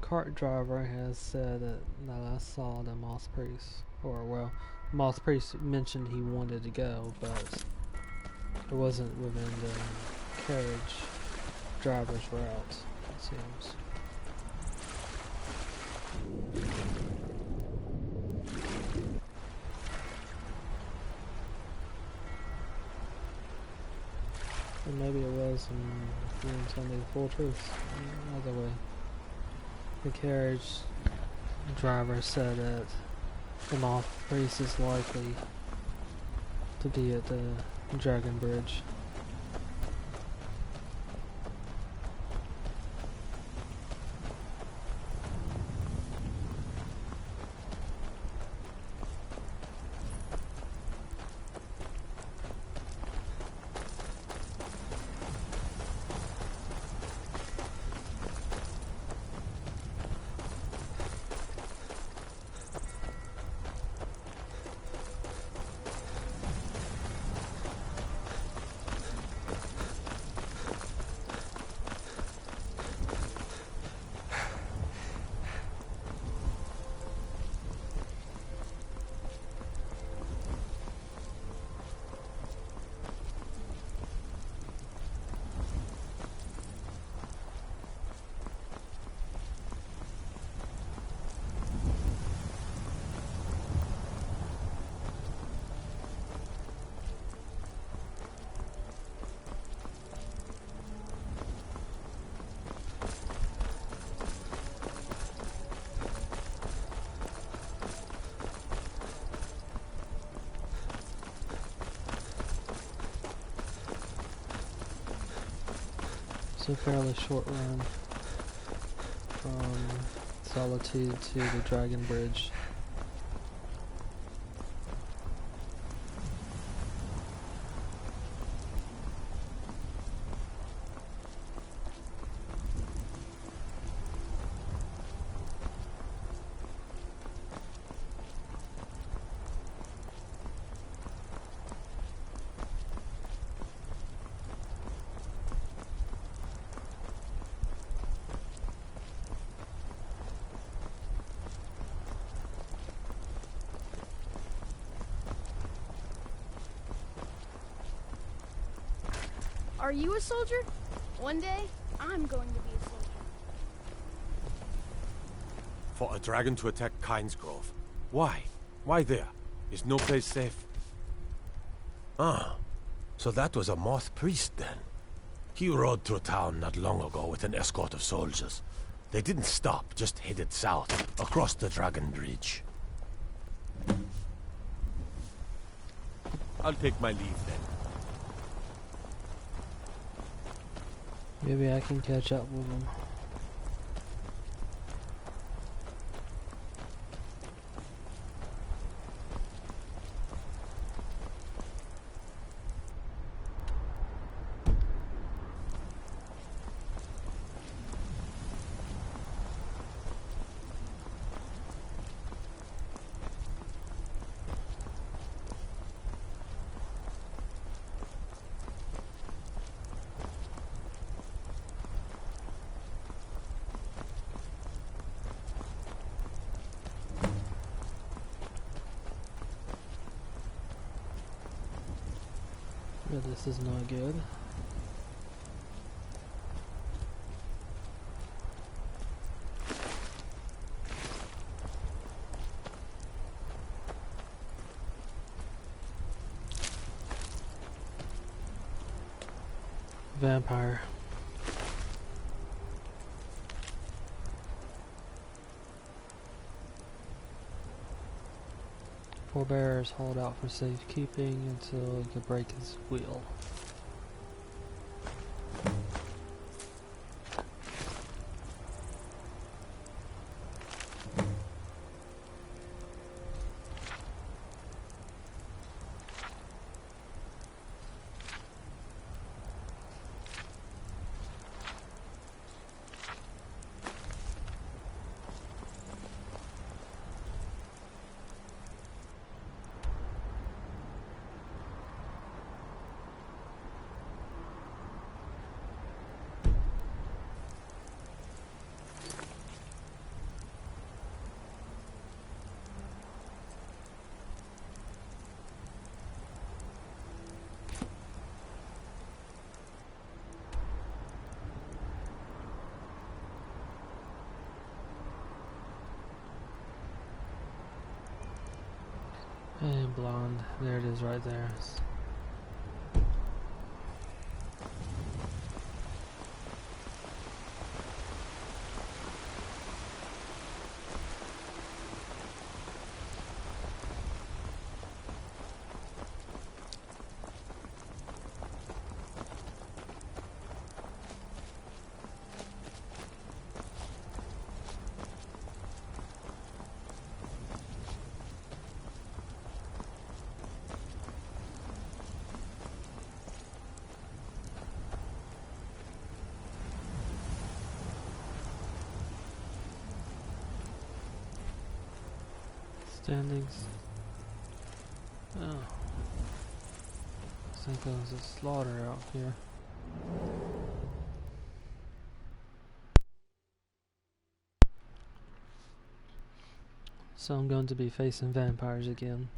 cart driver has said that I saw the Moth Priest. Or, well, Moth Priest mentioned he wanted to go, but it wasn't within the carriage driver's route, it seems. And maybe it was, and you didn't tell me the full truth. Either way, the carriage driver said that the Moth Priest is likely to be at the Dragon Bridge. It's a fairly short run from Solitude to the Dragon Bridge. Are you a soldier? One day, I'm going to be a soldier. For a dragon to attack Kyne's Grove. Why? Why there? Is no place safe? Ah, so that was a Moth Priest then. He rode through town not long ago with an escort of soldiers. They didn't stop, just headed south, across the Dragon Bridge. I'll take my leave then. Maybe I can catch up with them. Yeah, this is not good. Vampire. Forebears hold out for safekeeping until he can break his will. And blonde. There it is right there. Standings. Oh. I think there was a slaughter out here. So I'm going to be facing vampires again.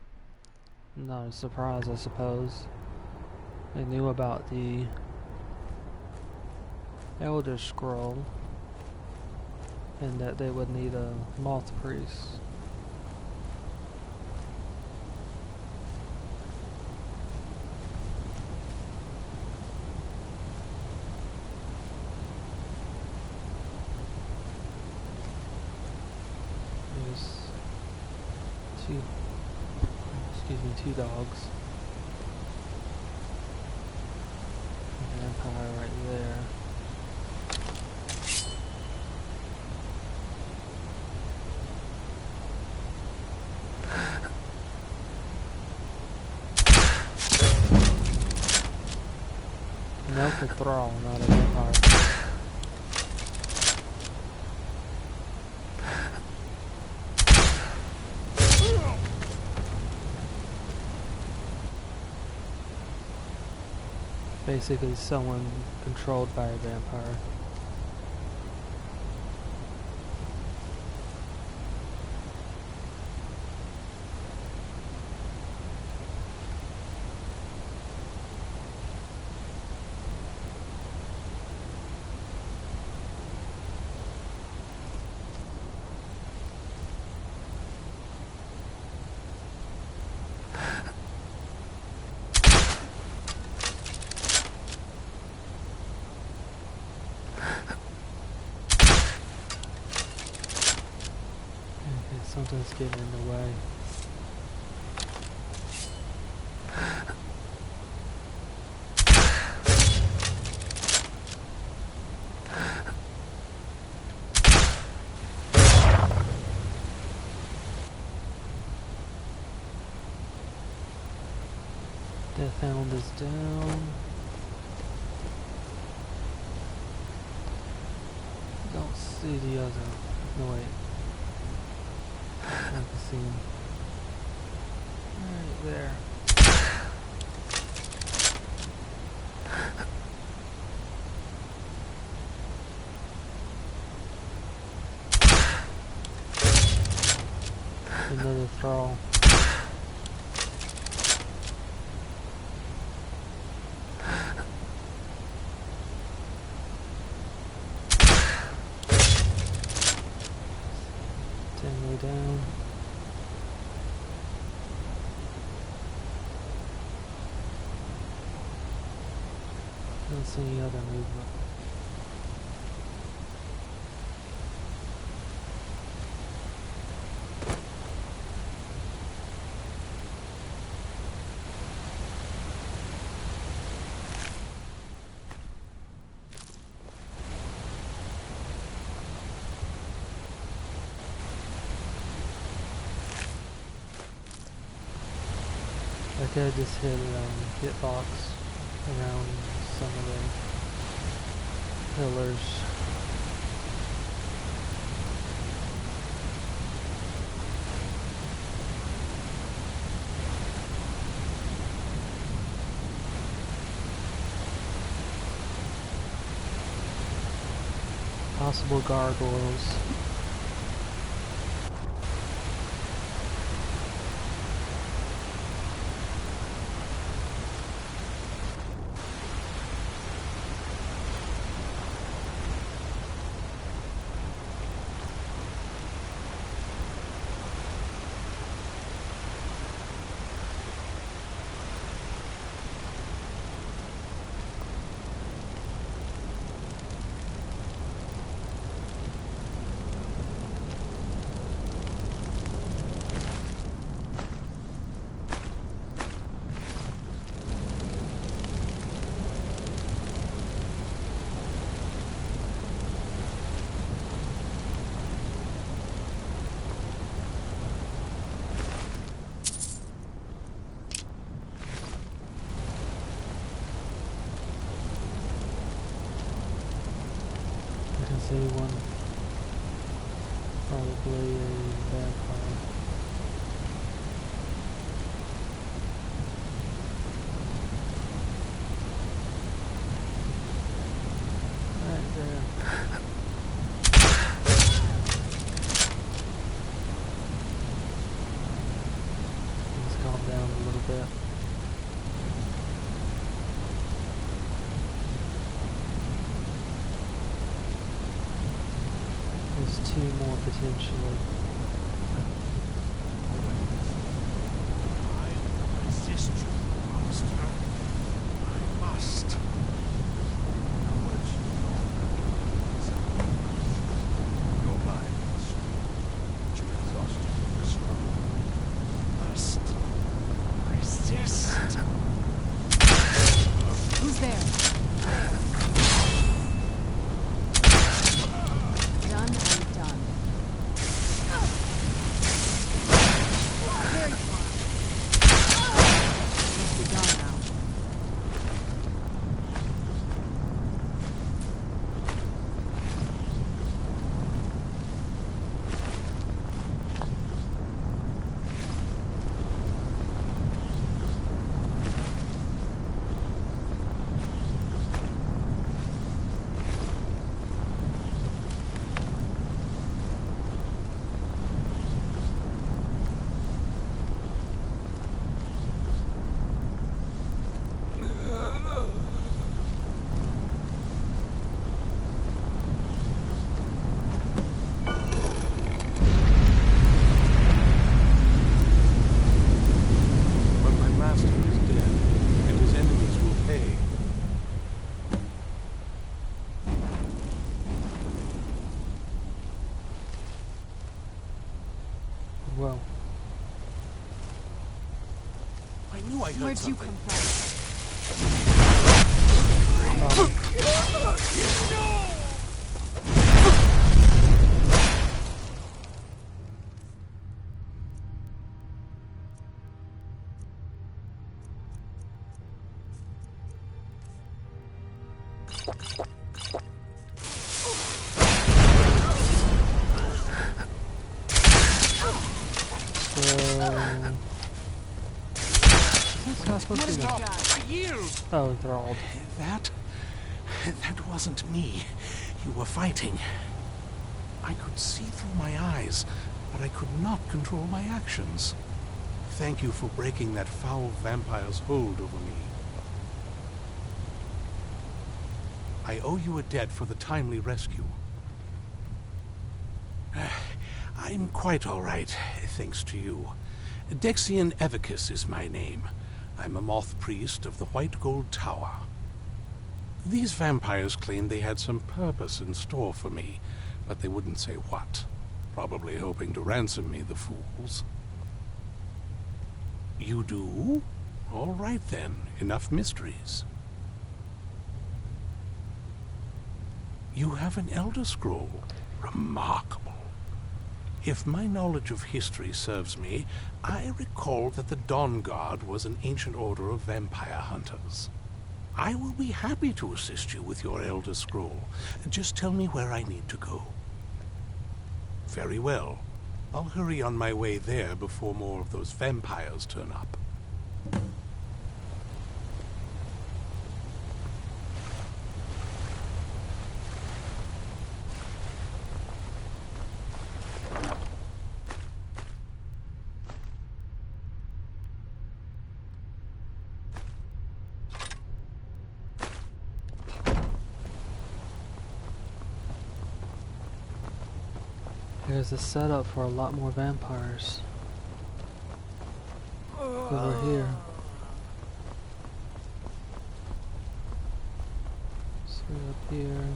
Not a surprise, I suppose. They knew about the Elder Scroll and that they would need a Moth priest. Two dogs. A vampire right there. Milk a thrall, not a vampire. Basically someone controlled by a vampire. Something's getting in the way. Death Hound is down. Don't see the other. No, wait. I can see him. Right there. Another thrall. Way down. Don't see any other movement. I could just hit hitbox around some of the pillars. Possible gargoyles. Probably a vampire. Right there. Let's calm down a little bit. There's 2 more potentially. I will resist you, monster. I must. Now what you your mind is but you're exhausted and strong. Must resist. Who's there? Done and done. Very far. Must be done now. But my master is dead, and his enemies will pay. Well, I knew I heard Where'd you something. come from? what's not supposed to be What done? have you got? Yield! Oh, enthralled. That wasn't me. You were fighting. I could see through my eyes, but I could not control my actions. Thank you for breaking that foul vampire's hold over me. I owe you a debt for the timely rescue. I'm quite all right, thanks to you. Dexian Evicus is my name. I'm a Moth priest of the White Gold Tower. These vampires claimed they had some purpose in store for me, but they wouldn't say what. Probably hoping to ransom me, the fools. You do? All right then, enough mysteries. You have an Elder Scroll. Remarkable. If my knowledge of history serves me, I recall that the Dawn Guard was an ancient order of vampire hunters. I will be happy to assist you with your Elder Scroll. Just tell me where I need to go. Very well. I'll hurry on my way there before more of those vampires turn up. There's a setup for a lot more vampires. Over here. So up here.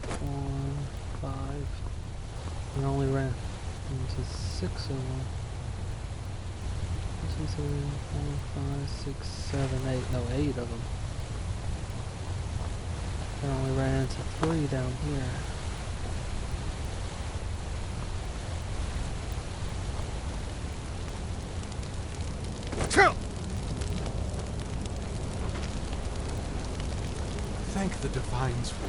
4, 5. We only ran into 6 of them. 1, 2, 3, 4, 5, 6, 7, 8. No, 8 of them. I only ran into 3 down here. Thank the Divines for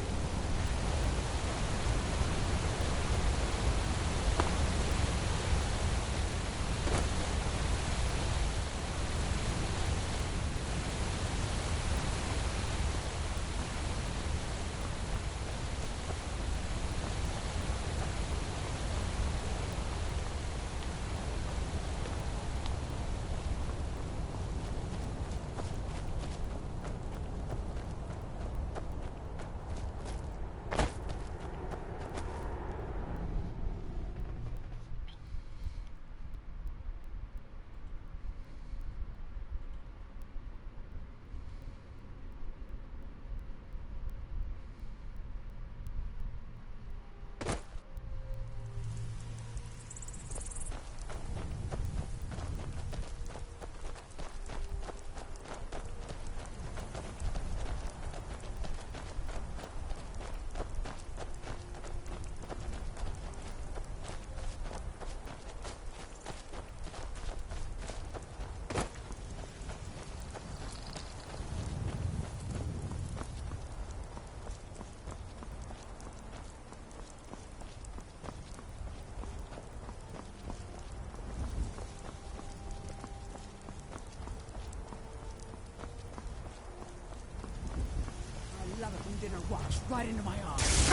dinner walks right into my arms.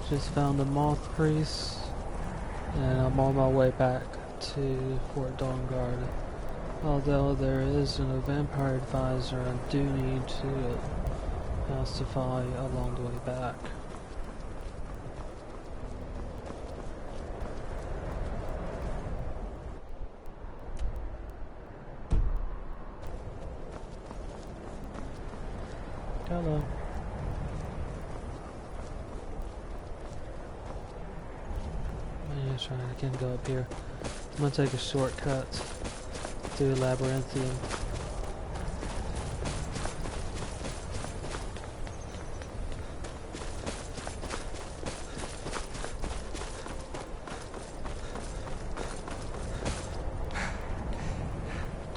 Just found a Moth priest, and I'm on my way back to Fort Dawnguard. Although there isn't a vampire advisor, I do need to pacify along the way back. Hello. I'm just trying to again go up here. I'm gonna take a shortcut through Labyrinthium.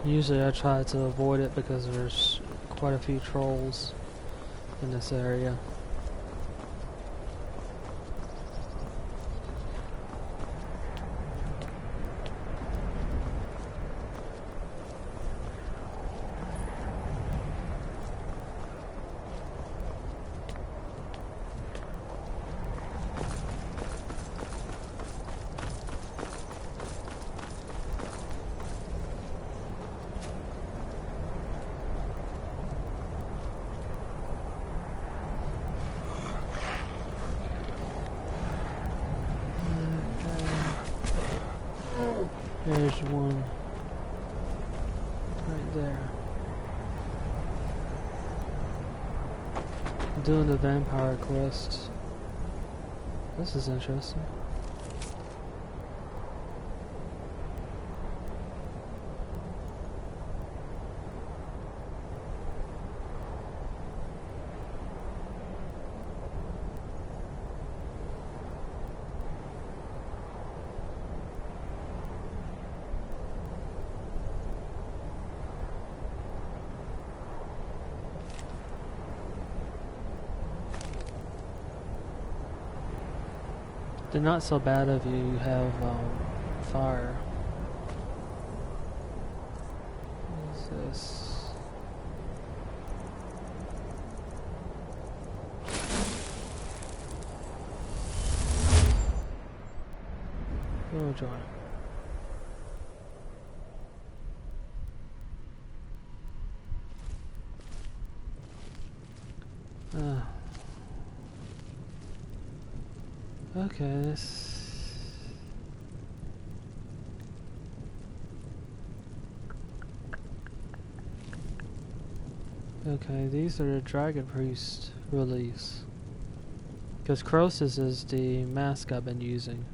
Usually I try to avoid it because there's quite a few trolls in this area. There's one right there. I'm doing the vampire quest. This is interesting. They're not so bad if you have fire. joy. Okay, this. Okay, these are the Dragon Priest release. Because Croesus is the mask I've been using.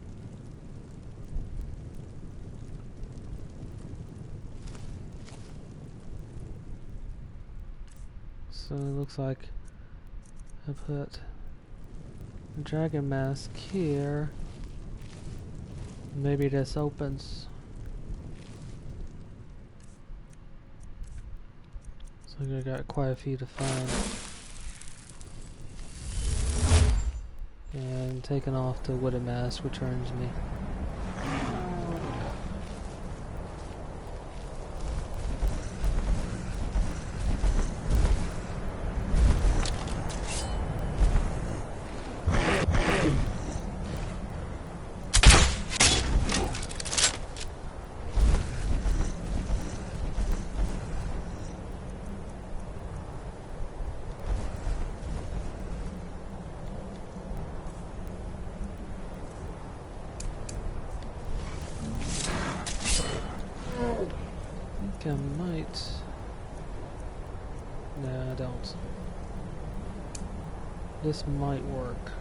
So it looks like I put a dragon mask here. Maybe this opens. So I got quite a few to find. And taking off the wooden mask returns me. I might. No, I don't. This might work.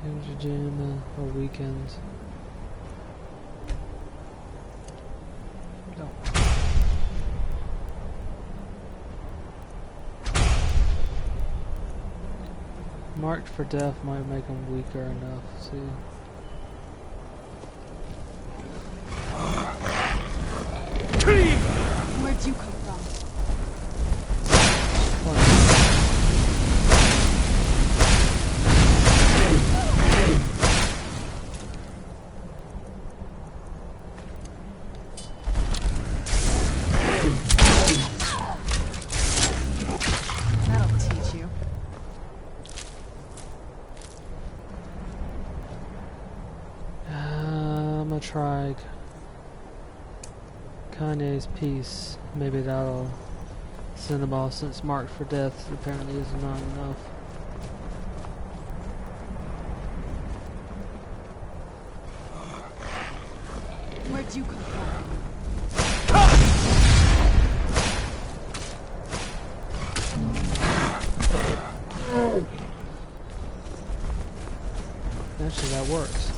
Here's your gym or weekend. No. Marked for death might make them weaker enough, see. Where'd you come from? That'll teach you. I'm gonna try Kanye's piece. Maybe that'll send them off, since marked for death apparently is not enough. Where'd you come from? Actually, that works.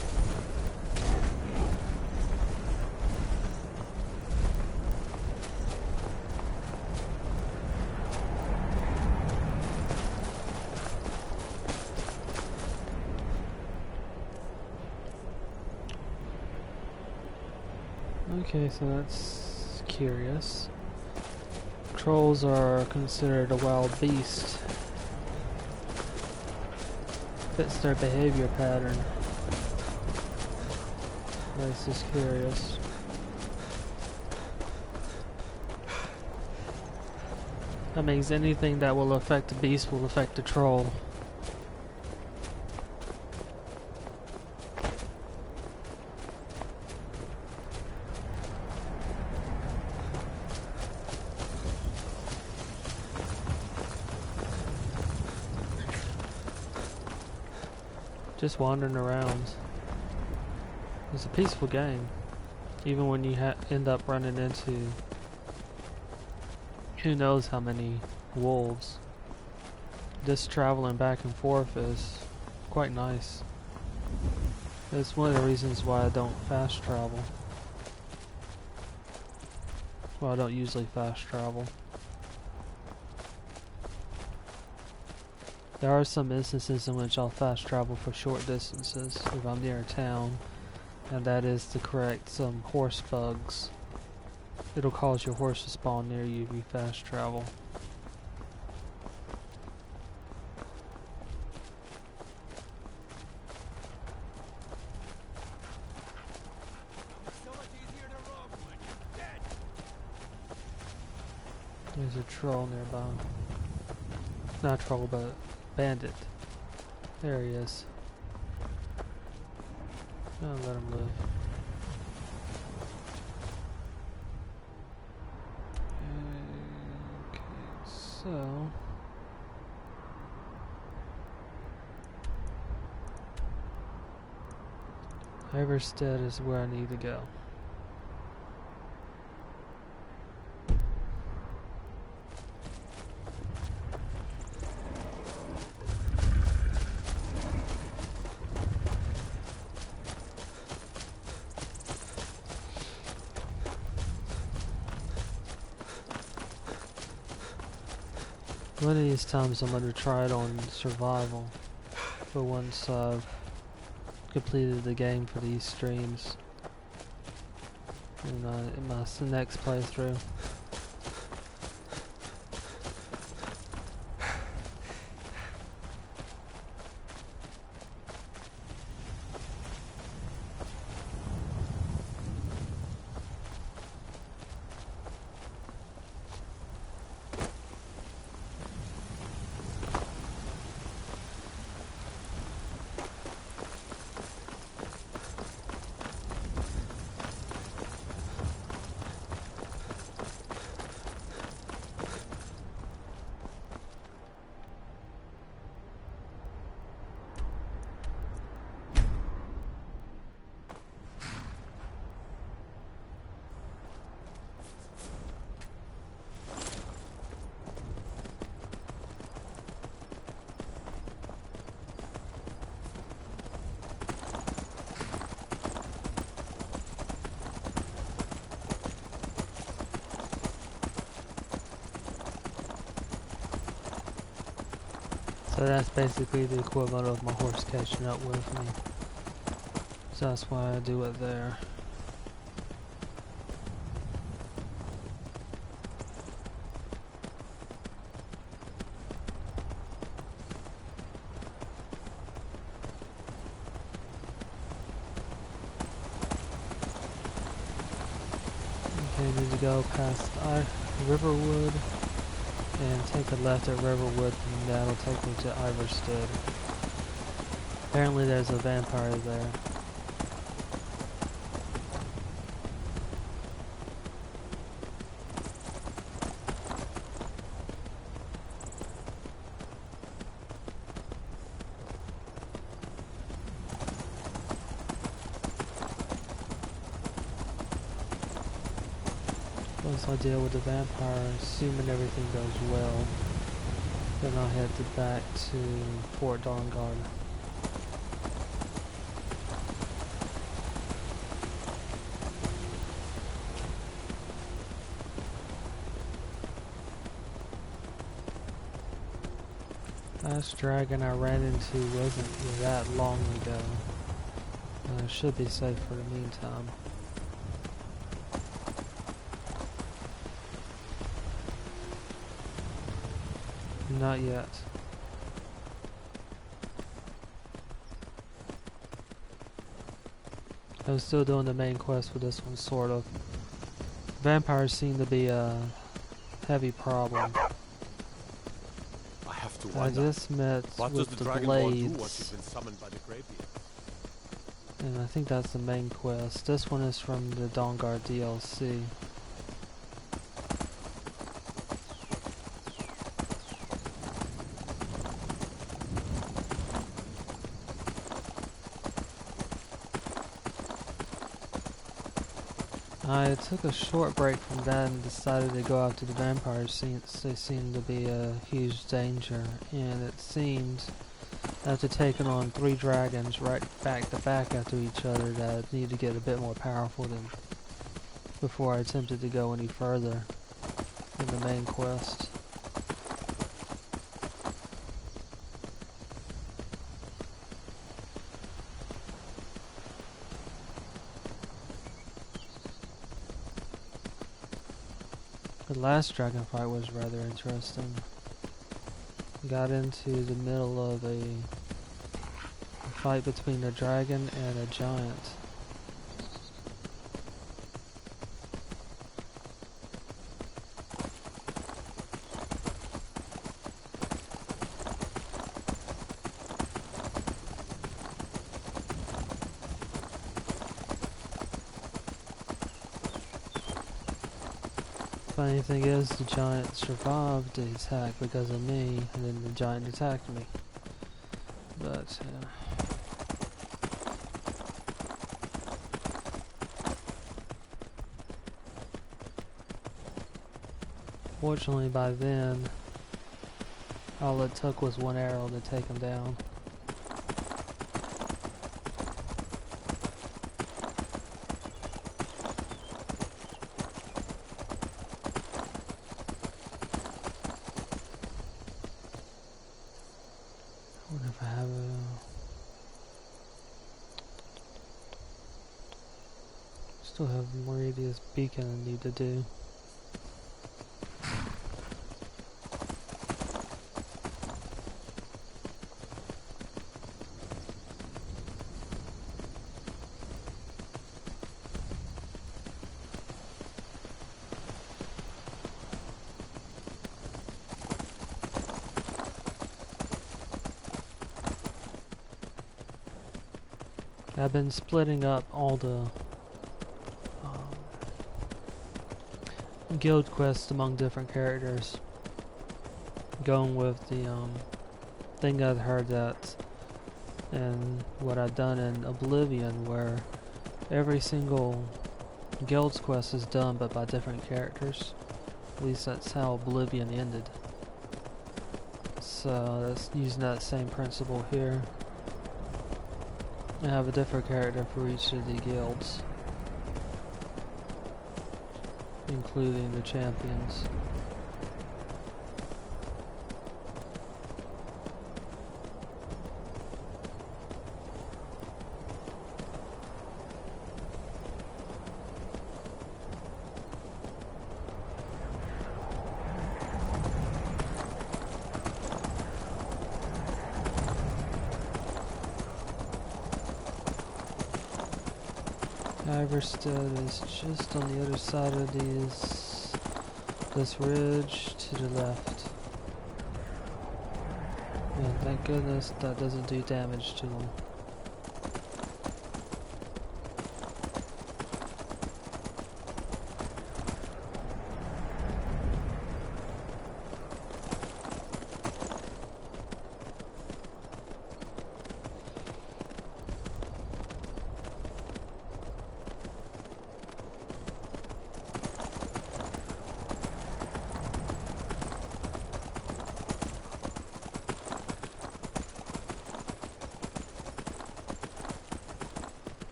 Okay, so that's curious. Trolls are considered a wild beast. Fits their behavior pattern. That's just curious. That means anything that will affect a beast will affect a troll. Just wandering around. It's a peaceful game, even when you end up running into who knows how many wolves. Just traveling back and forth is quite nice. It's one of the reasons why I don't fast travel. Well, I don't usually fast travel. There are some instances in which I'll fast travel for short distances if I'm near a town, and that is to correct some horse bugs. It'll cause your horse to spawn near you if you fast travel. So much easier to rob when you're dead. There's a troll nearby. Not troll, but bandit. There he is. I'll let him live. Okay, so Everstead is where I need to go. One of these times I'm going to try it on survival, but once I've completed the game for these streams in my next playthrough. So that's basically the equivalent of my horse catching up with me. So that's why I do it there. Okay, need to go past Riverwood and take a left at Riverwood, and that'll take me to Iverstead. Apparently there's a vampire there. Once I deal with the vampire, assuming everything goes well, then I'll head back to Fort Dawnguard. Last dragon I ran into wasn't that long ago. I should be safe for the meantime. Not yet. I'm still doing the main quest for this one, sort of. Vampires seem to be a heavy problem. I have to I wonder. just met What does with the the Dragonborn do once you've Blades, been summoned by the Greybeard? and I think that's the main quest. This one is from the Dawnguard DLC. I took a short break from that and decided to go out to the vampires since they seemed to be a huge danger, and it seemed after taking on 3 dragons right back to back after each other that I needed to get a bit more powerful than before I attempted to go any further in the main quest. The last dragon fight was rather interesting. Got into the middle of a fight between a dragon and a giant. Funny thing is, the giant survived the attack because of me, and then the giant attacked me. But, fortunately by then, all it took was one arrow to take him down. I wonder if I have a... Still have Meridia's beacon I need to do. I've been splitting up all the guild quests among different characters. Going with the thing I'd heard that, and what I'd done in Oblivion, where every single guild's quest is done but by different characters. At least that's how Oblivion ended. So that's using that same principle here. I have a different character for each of the guilds, including the champions. Iverstead is just on the other side of this ridge to the left. And thank goodness that doesn't do damage to them.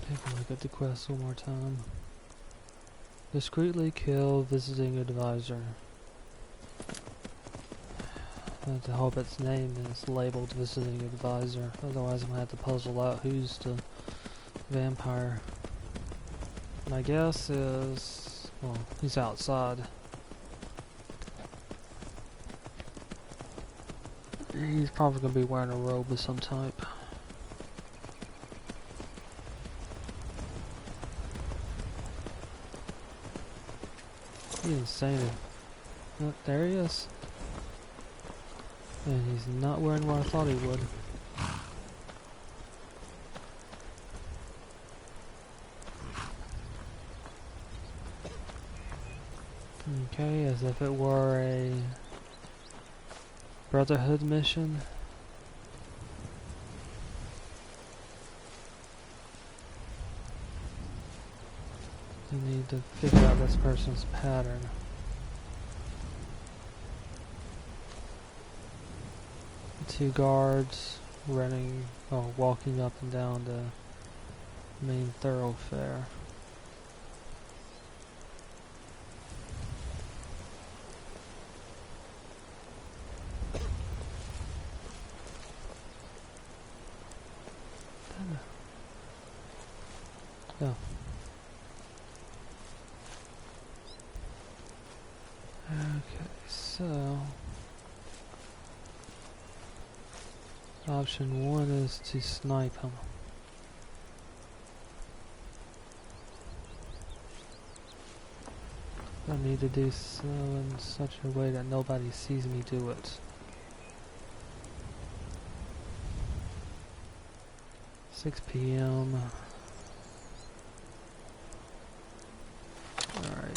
Take a look at the quest one more time. Discreetly kill visiting advisor. I have to hope its name is labeled visiting advisor, otherwise I'm gonna have to puzzle out who's the vampire. My guess is, well, he's outside. He's probably gonna be wearing a robe of some type. He didn't say it. Oh, there he is. And he's not wearing what I thought he would. Okay, as if it were a Brotherhood mission. You need to figure out this person's pattern. Two guards running, or walking up and down the main thoroughfare. Go. Okay, so option 1 is to snipe him. I need to do so in such a way that nobody sees me do it. 6 p.m. Alright.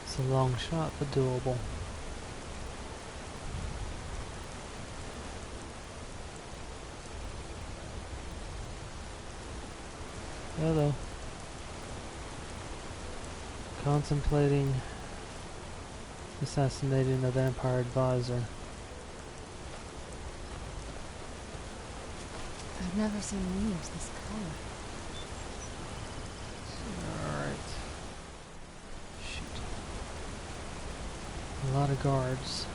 It's a long shot, but doable. Hello. Contemplating assassinating a vampire advisor. I've never seen leaves this color. Alright. Shoot. A lot of guards.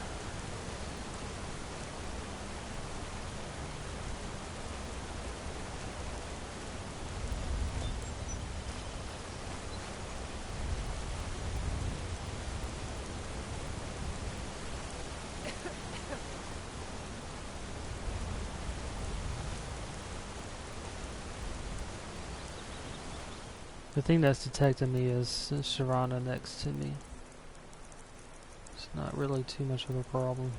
The thing that's detecting me is Sharana next to me. It's not really too much of a problem.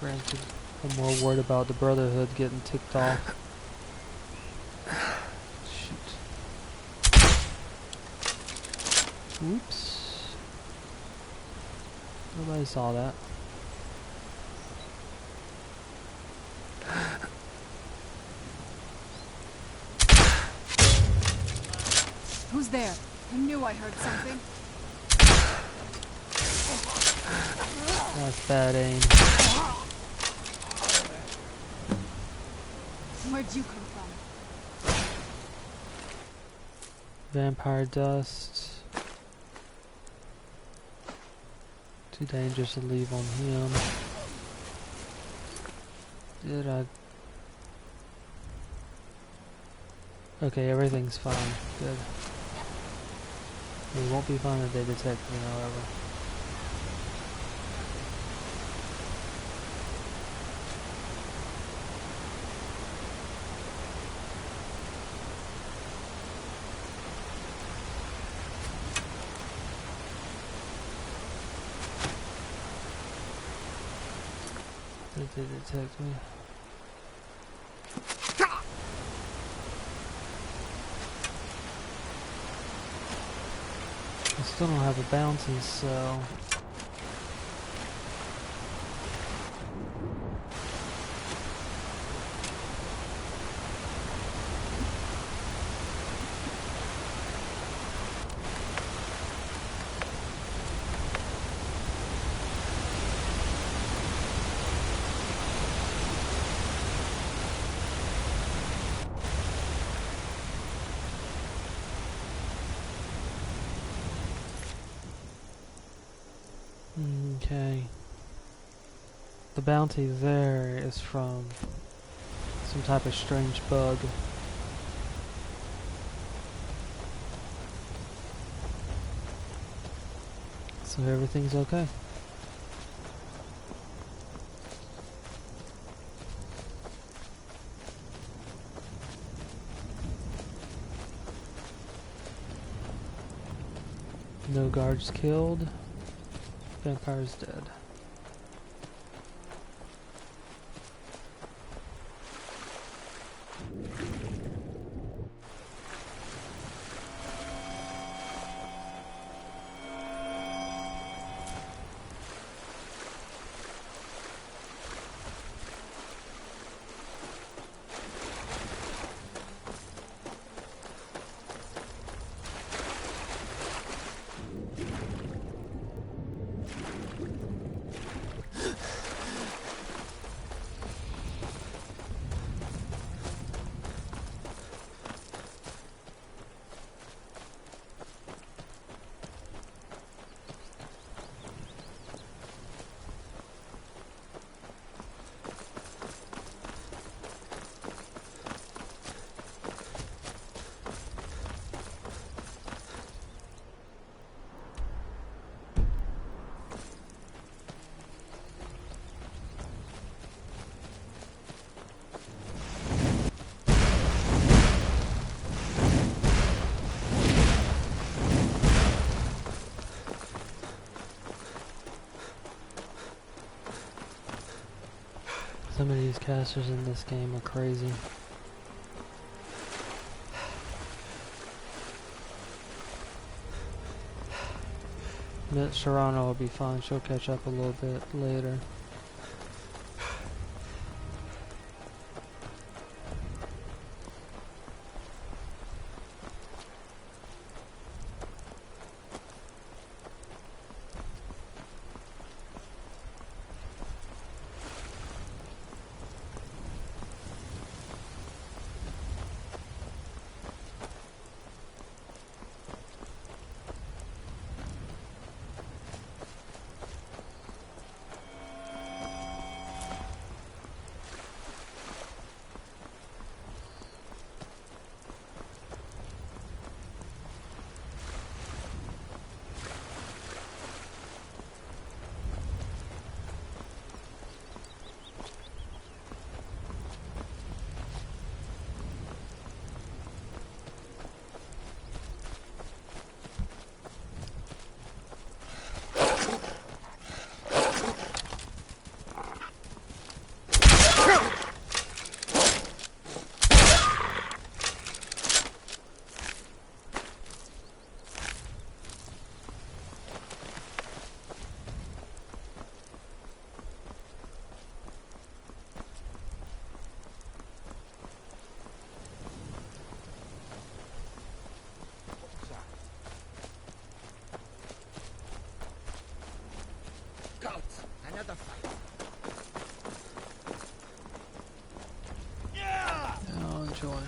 Granted, I'm more worried about the Brotherhood getting ticked off. Shoot. Oops. Nobody saw that. Who's there? I knew I heard something. That's bad aim. Where'd you come from? Vampire dust. Too dangerous to leave on him. Did I? Okay, everything's fine. Good. It won't be fine if they detect me, however. Did they detect me? I still don't have a bounty, so... Okay. The bounty there is from some type of strange bug. So everything's okay. No guards killed. Vampire's dead. Some of these casters in this game are crazy. Miss Serrano will be fine. She'll catch up a little bit later. Another fight. Oh, enjoy.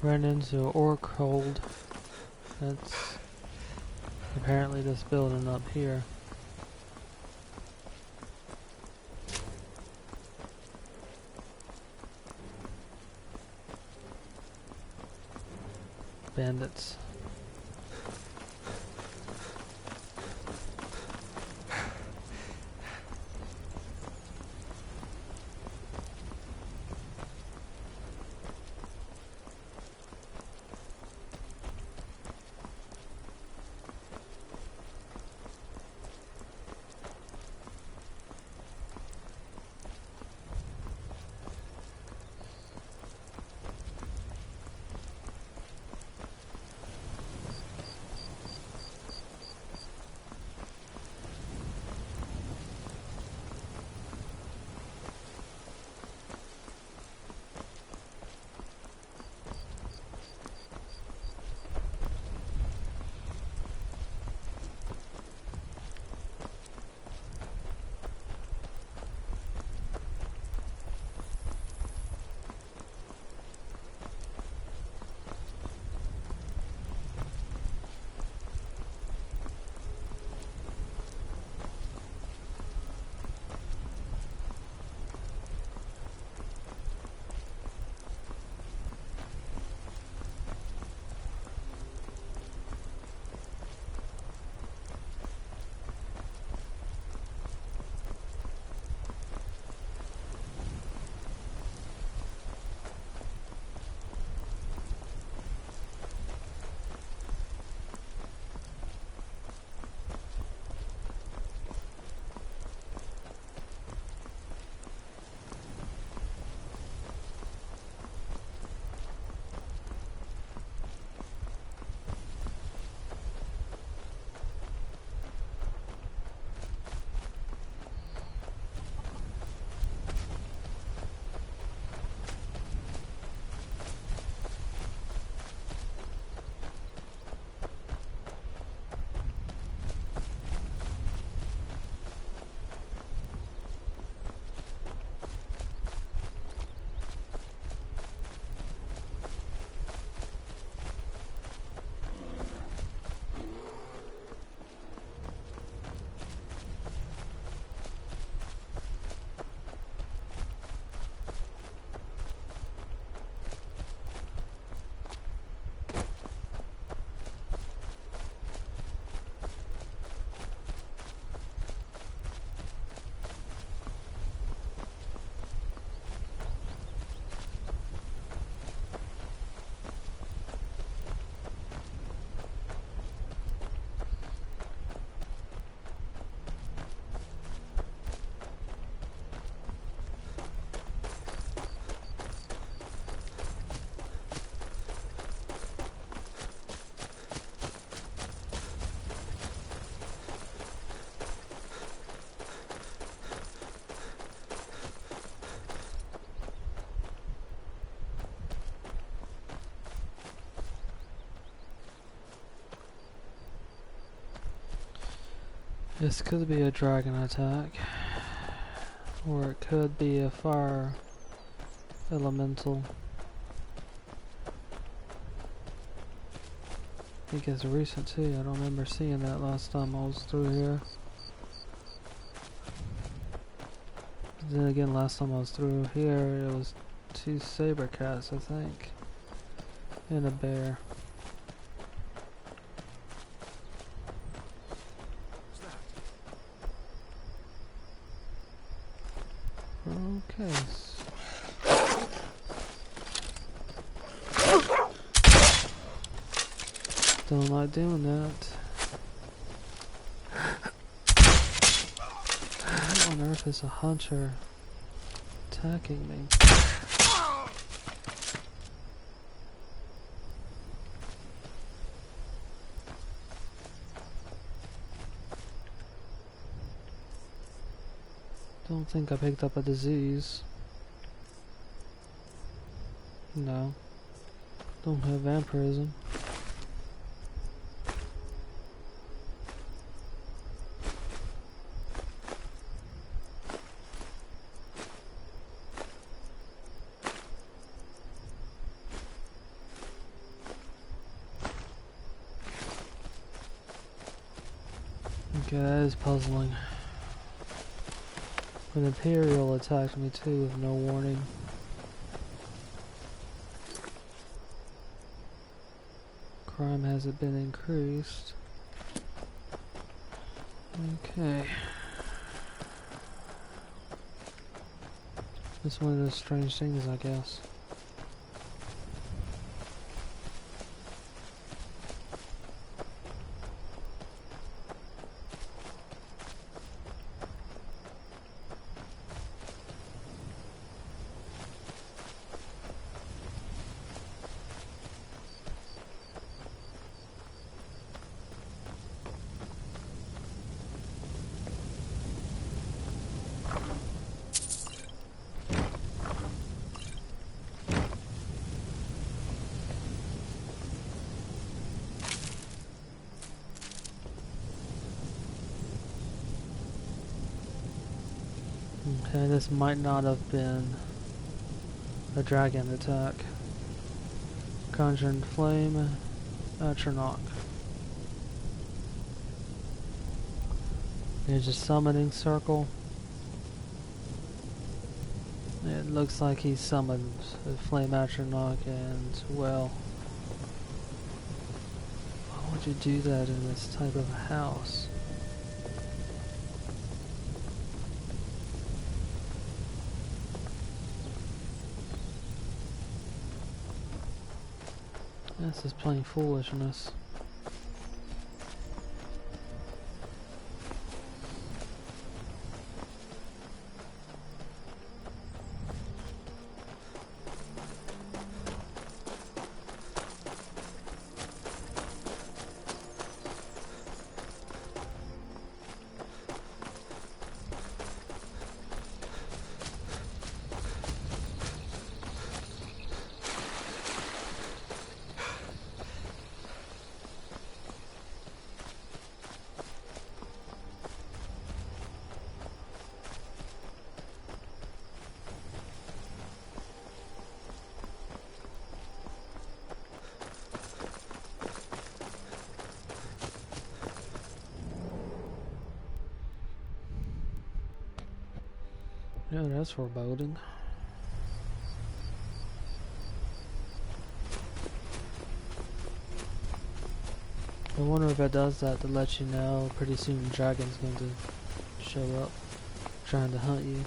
Ran into orc hold. That's apparently this building up here. Bandits. This could be a dragon attack, or it could be a fire elemental. I think it's recent too. I don't remember seeing that last time I was through here. Then again, last time I was through here, it was 2 saber cats, I think, and a bear. Okay. Don't like doing that. What on earth is a hunter attacking me? Don't think I picked up a disease. No. Don't have vampirism. Okay, that is puzzling. An Imperial attacked me too with no warning. Crime hasn't been increased. Okay. It's one of those strange things, I guess. Okay, this might not have been a dragon attack. Conjuring Flame, Atronach. There's a summoning circle. It looks like he summoned a Flame Atronach, and well, why would you do that in this type of a house? This is plain foolishness. Yeah, that's foreboding. I wonder if it does that to let you know pretty soon the dragon's going to show up trying to hunt you.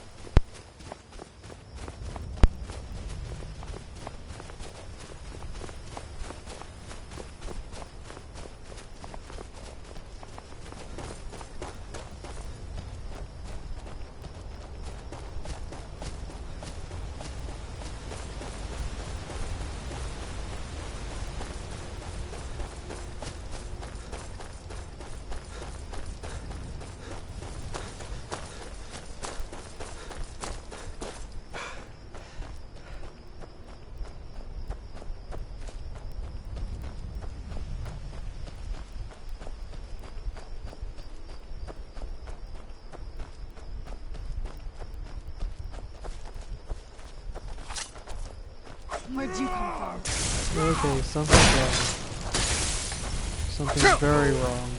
Where'd you come from? Okay, something's wrong. Something's very wrong.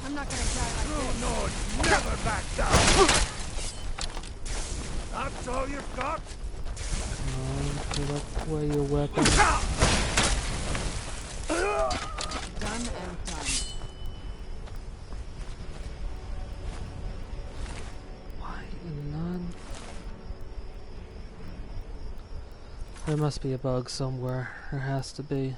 I'm not gonna die like this. No, never back down. That's all you've got? Put away your weapon. Done and done. Why none? There must be a bug somewhere. There has to be.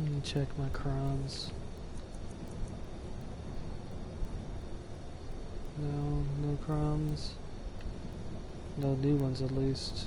Let me check my crimes. No, no crimes. No new ones at least.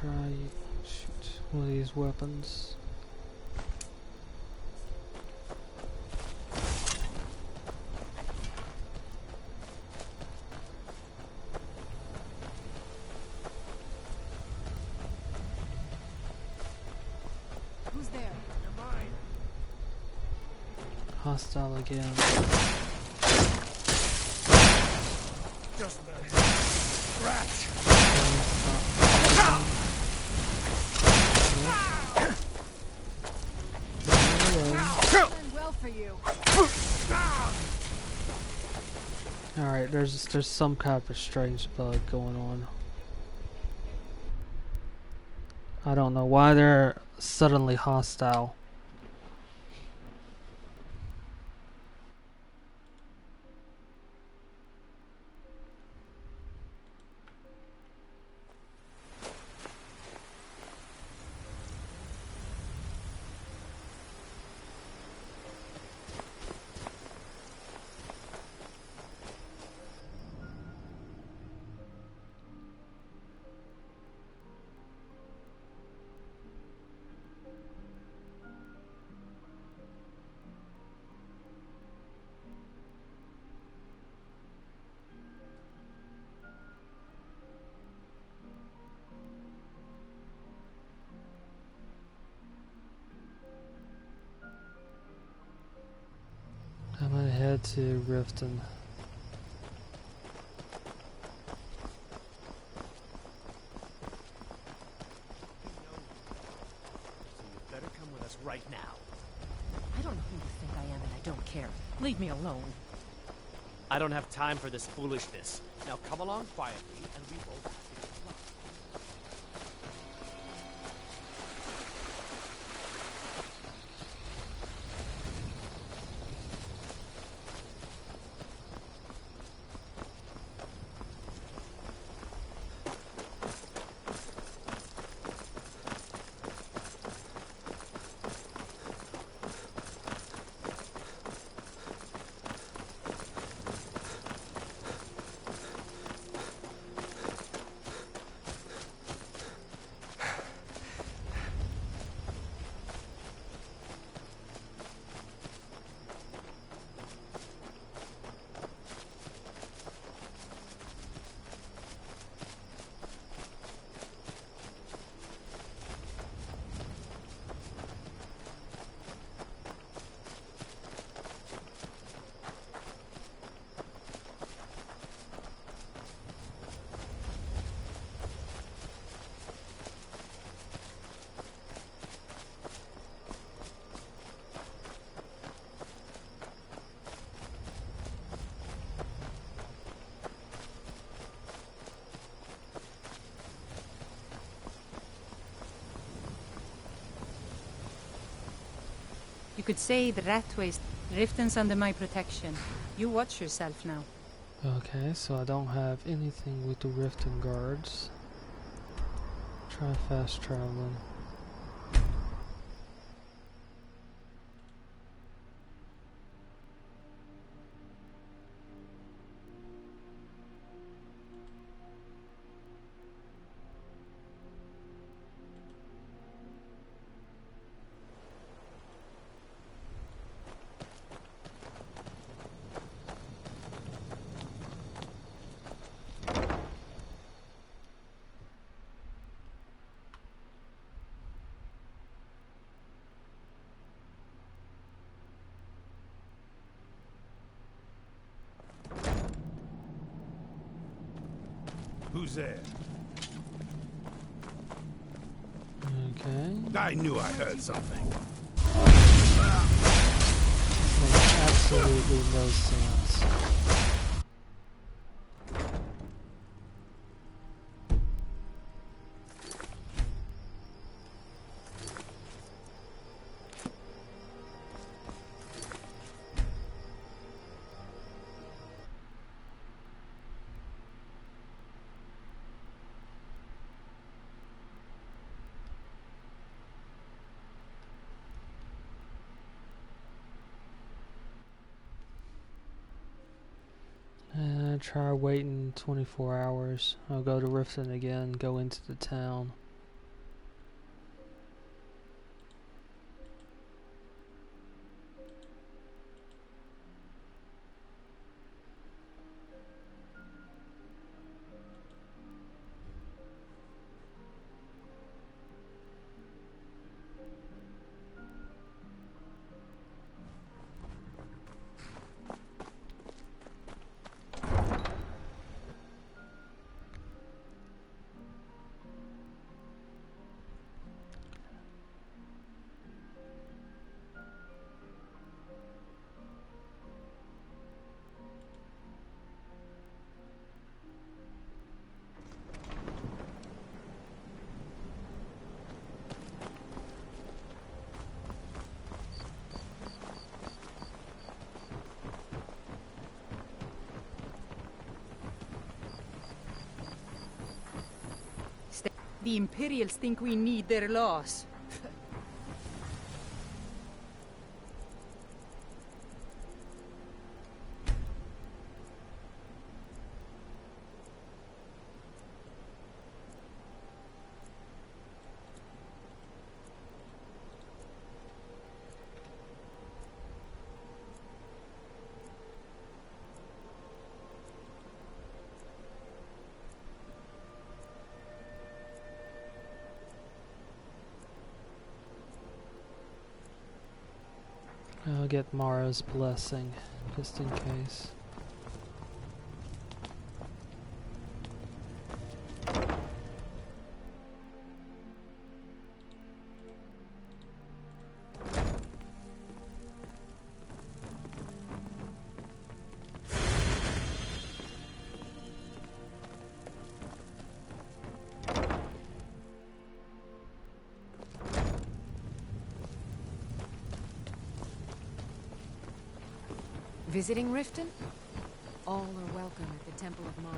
Try shoot one of these weapons. Who's there? You're mine. Hostile again. Just a scratch. Done well for you. Alright, there's some kind of strange bug going on. I don't know why they're suddenly hostile. I'm gonna head to Riften. So you better come with us right now. I don't know who you think I am, and I don't care. Leave me alone. I don't have time for this foolishness. Now come along quietly, and we both have to get along. You could say the rat waste. Riften's under my protection. You watch yourself now. Okay, so I don't have anything with the Riften guards. Try fast traveling. Who's there? Okay. I knew I heard something. Makes absolutely no sense. Try waiting 24 hours. I'll go to Riften again, go into the town. The Imperials think we need their laws. I'll get Mara's blessing, just in case. Visiting Riften? All are welcome at the Temple of Mara.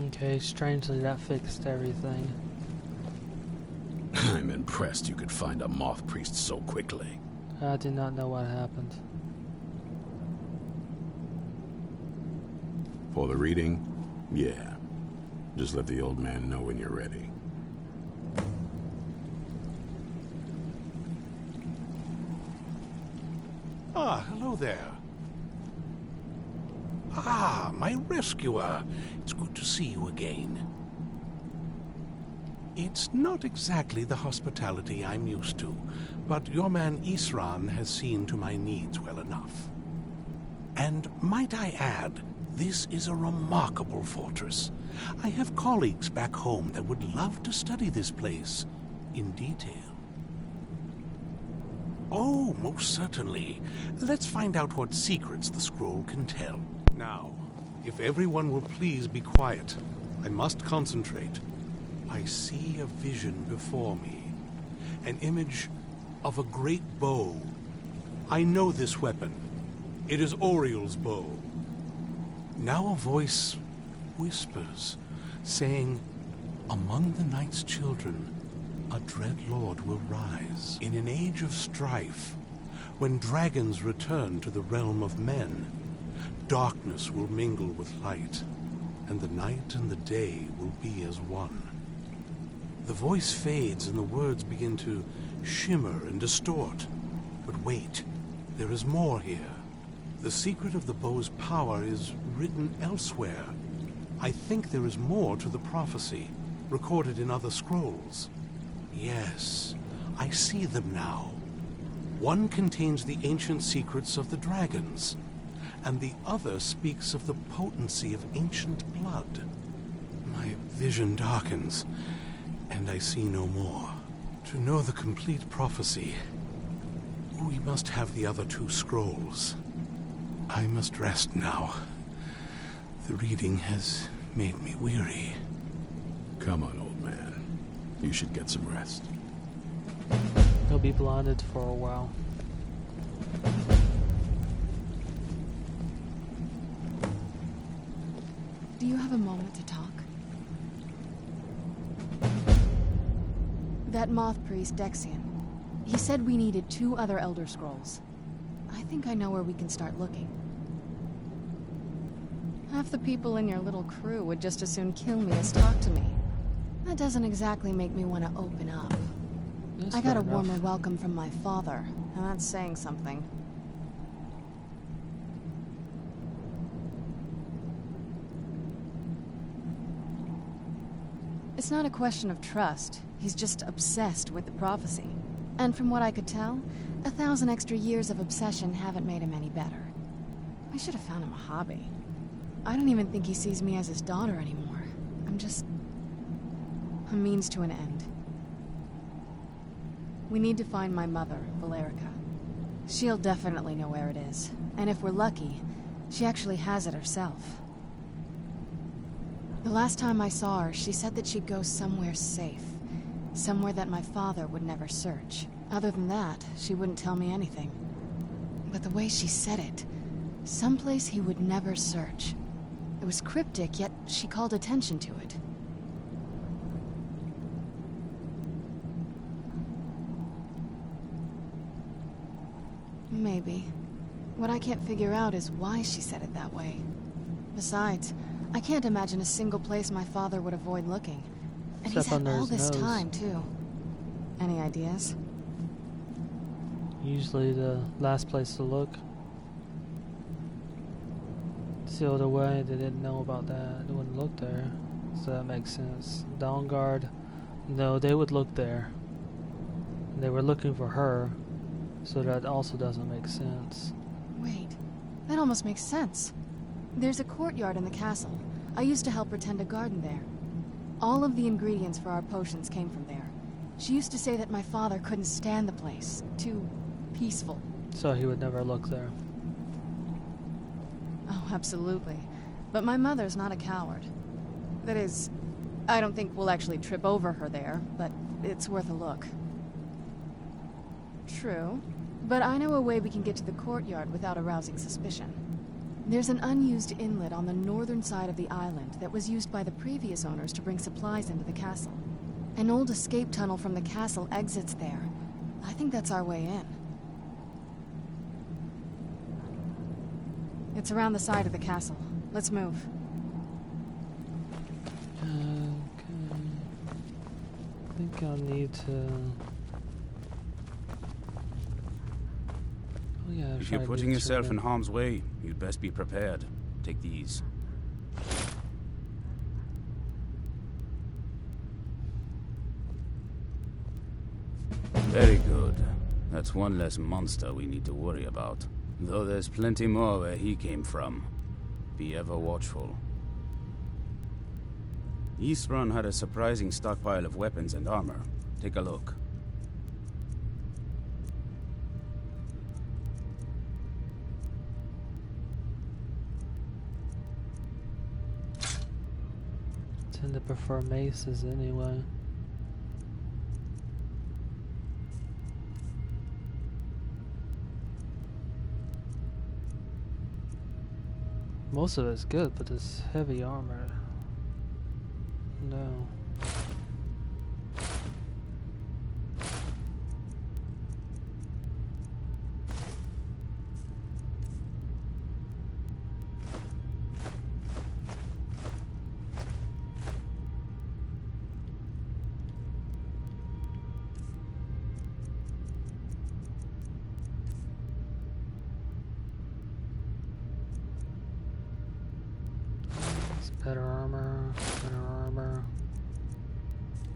Okay, strangely that fixed everything. I'm impressed you could find a Moth priest so quickly. I did not know what happened. For the reading? Yeah. Just let the old man know when you're ready. Ah, hello there. Ah, my rescuer. It's good to see you again. It's not exactly the hospitality I'm used to, but your man Isran has seen to my needs well enough. And might I add, this is a remarkable fortress. I have colleagues back home that would love to study this place in detail. Oh, most certainly. Let's find out what secrets the scroll can tell. Now, if everyone will please be quiet, I must concentrate. I see a vision before me. An image of a great bow. I know this weapon. It is Oriel's bow. Now a voice whispers, saying, "Among the night's children, a dread lord will rise. In an age of strife, when dragons return to the realm of men, darkness will mingle with light, and the night and the day will be as one." The voice fades and the words begin to shimmer and distort. But wait, there is more here. The secret of the bow's power is written elsewhere. I think there is more to the prophecy, recorded in other scrolls. Yes, I see them now. One contains the ancient secrets of the dragons, and the other speaks of the potency of ancient blood. My vision darkens, and I see no more. To know the complete prophecy, we must have the other two scrolls. I must rest now. The reading has made me weary. Come on, old man. You should get some rest. He'll be blinded for a while. Do you have a moment to talk? That Moth priest, Dexian. He said we needed 2 other Elder Scrolls. I think I know where we can start looking. Half the people in your little crew would just as soon kill me as talk to me. That doesn't exactly make me want to open up. That's I got a fair warmer enough. welcome from my father, and that's saying something. It's not a question of trust. He's just obsessed with the prophecy. And from what I could tell, 1,000 extra years of obsession haven't made him any better. I should have found him a hobby. I don't even think he sees me as his daughter anymore. I'm just a means to an end. We need to find my mother, Valerica. She'll definitely know where it is. And if we're lucky, she actually has it herself. The last time I saw her, she said that she'd go somewhere safe. Somewhere that my father would never search. Other than that, she wouldn't tell me anything. But the way she said it, someplace he would never search. It was cryptic, yet she called attention to it. Maybe. What I can't figure out is why she said it that way. Besides, I can't imagine a single place my father would avoid looking. And he's Except had under all his this nose. time, too. Any ideas? Usually the last place to look. Sealed away, they didn't know about that. They wouldn't look there. So that makes sense. Dawn Guard, no, they would look there. They were looking for her, so that also doesn't make sense. Wait, that almost makes sense. There's a courtyard in the castle. I used to help her tend a garden there. All of the ingredients for our potions came from there. She used to say that my father couldn't stand the place. Too peaceful. So he would never look there. Oh, absolutely. But my mother's not a coward. That is, I don't think we'll actually trip over her there, but it's worth a look. True. But I know a way we can get to the courtyard without arousing suspicion. There's an unused inlet on the northern side of the island that was used by the previous owners to bring supplies into the castle. An old escape tunnel from the castle exits there. I think that's our way in. It's around the side of the castle. Let's move. Okay. I think I'll need to... Oh yeah, If you're putting yourself in harm's way, you'd best be prepared. Take these. Very good. That's one less monster we need to worry about. Though there's plenty more where he came from. Be ever watchful. Eastrun had a surprising stockpile of weapons and armor. Take a look. Tend to prefer maces anyway. Most of it's good, but this heavy armor, no. Better armor, better armor.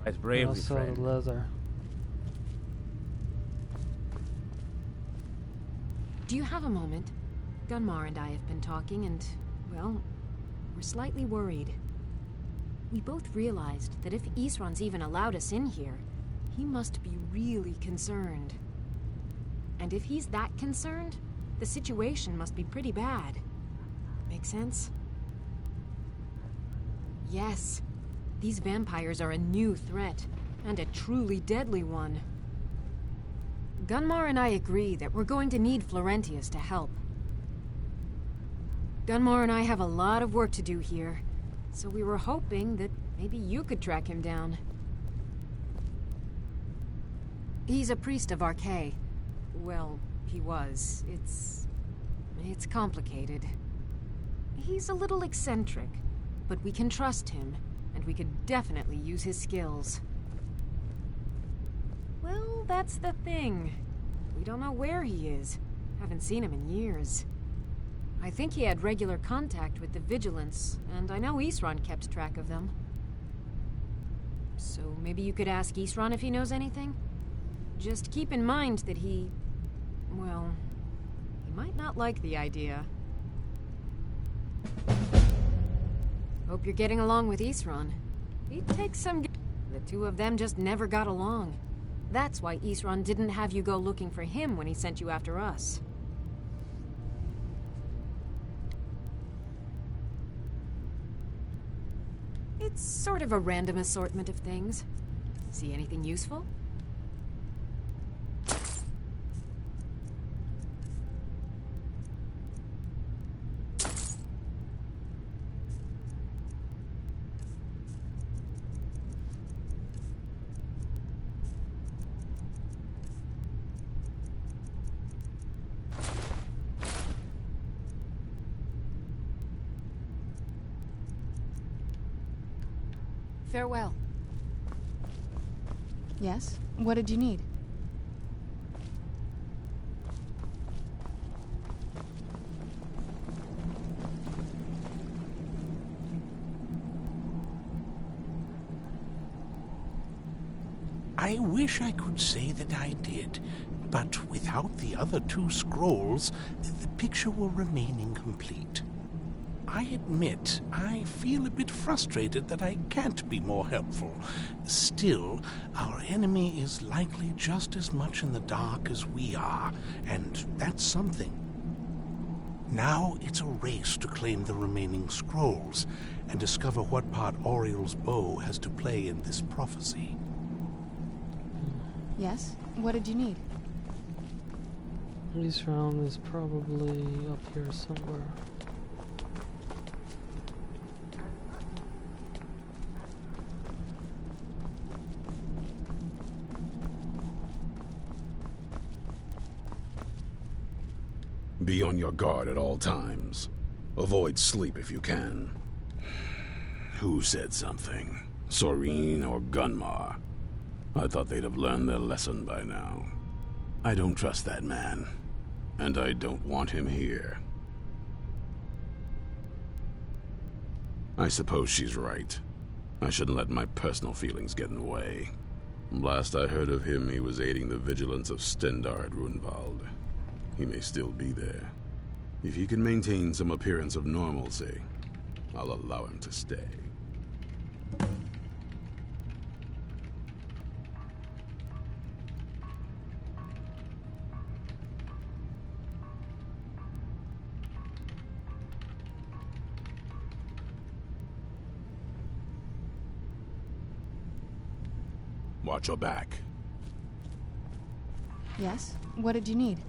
Fight bravely, Also friend. the leather. Do you have a moment? Gunmar and I have been talking and, well, we're slightly worried. We both realized that if Eastrun's even allowed us in here, he must be really concerned. And if he's that concerned, the situation must be pretty bad. Make sense? Yes. These vampires are a new threat, and a truly deadly one. Gunmar and I agree that we're going to need Florentius to help. Gunmar and I have a lot of work to do here, so we were hoping that maybe you could track him down. He's a priest of Archay. Well, he was. It's complicated. He's a little eccentric, but we can trust him, and we could definitely use his skills. Well, that's the thing. We don't know where he is. Haven't seen him in years. I think he had regular contact with the Vigilance, and I know Eastrun kept track of them. So maybe you could ask Eastrun if he knows anything? Just keep in mind that he might not like the idea. Hope you're getting along with Eastrun. He takes some... The two of them just never got along. That's why Eastrun didn't have you go looking for him when he sent you after us. It's sort of a random assortment of things. See anything useful? Farewell. Yes? What did you need? I wish I could say that I did, but without the other two scrolls, the picture will remain incomplete. I admit, I feel a bit frustrated that I can't be more helpful. Still, our enemy is likely just as much in the dark as we are, and that's something. Now it's a race to claim the remaining scrolls, and discover what part Oriel's bow has to play in this prophecy. Yes? What did you need? Eastrun is probably up here somewhere. Be on your guard at all times. Avoid sleep if you can. Who said something? Skryim or Gunmar? I thought they'd have learned their lesson by now. I don't trust that man, and I don't want him here. I suppose she's right. I shouldn't let my personal feelings get in the way. Last I heard of him, he was aiding the vigilance of Stendarr at Runvald. He may still be there. If he can maintain some appearance of normalcy, I'll allow him to stay. Watch your back. Yes? What did you need?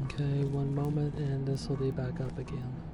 Okay, one moment and this will be back up again.